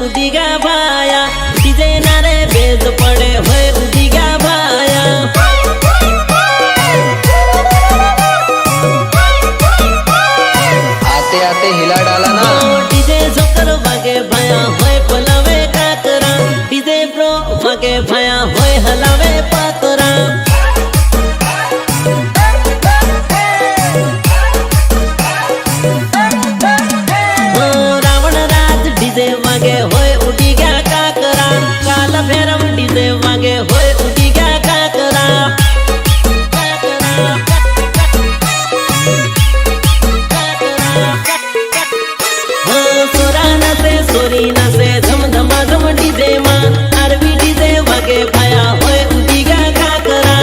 उदिगा भाया DJ नारे beige पड़े होए उदिगा भाया आते आते हिला डाला ना डीजे जोकर वागे भाया होए पलावे काकरा डीजे ब्रो वागे भाया होए हलावे पातरा डीजे वागे होए उठी गया काकरा काला भैरव डीजे वागे होए उठी गया काकरा सोराना से सोरीना से धम धमा धम डीजे माँ अरबी डीजे वागे भाया होए उठी गया काकरा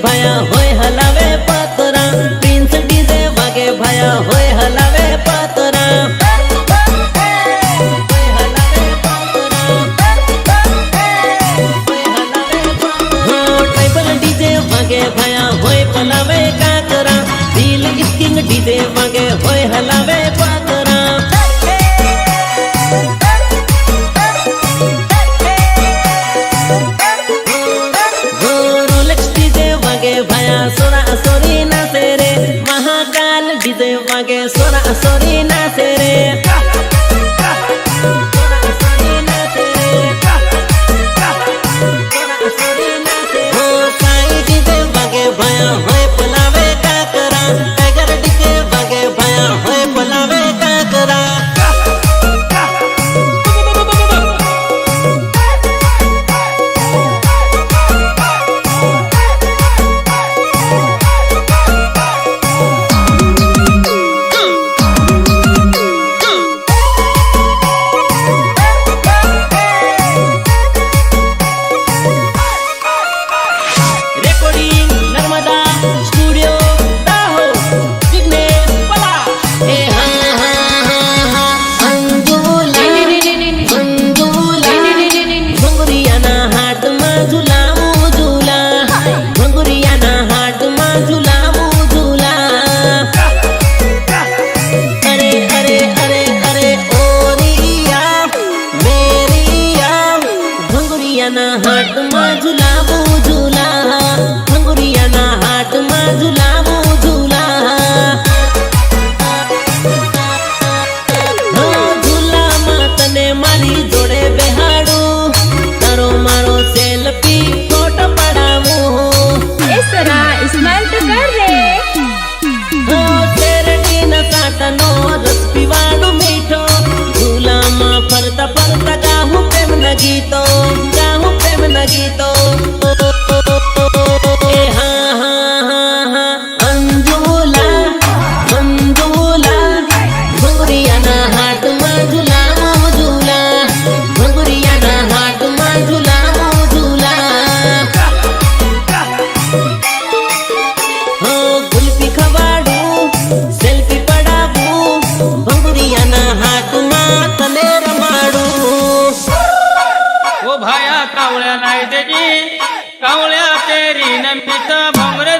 भाया होए हलावे पातरा प्रिंस डीजे वागे भाया होए हलावे पातरा ट्राइबल डीजे वागे भाया होए पलावे काकरा दिल किंग डीजे वागे होए हलावे पातरा भाया सोरा सोरी ना तेरे महाकाल डीजे वागे सोरा सोरी ना तेरे साई डीजे वागे भाया होए पलावे काकरा टाइगर डीजे वागे भाया होए पलावे काकरा हाट में झुलाबू झूला भंगुरिया ना हाट में झुलाबू झूला झूला मातने मारी जोड़े बेहाड़ू तारो मारो सेल्फी फोटो पड़ावू इस तरह स्माइल तो कर रे तेरे टीन काटनो रस पिवाड़ू मीठो झूला मा फरता फरता गाहू प्रेम लगी तो लगी तो हाँ हाँ हाँ हाँ अंजुला अंजुला भंगुरिया ना हाट में झूला झूला भंगुरिया ना हाट में झूला झूला हाँ गुल्फी खवाड़ू सेल्फी पड़ाबू भंगुरिया ना हाट में तने रमाड़ू ओ भाया कावळ्या नाही देगी कावळ्या तेरी नमित भोंगरे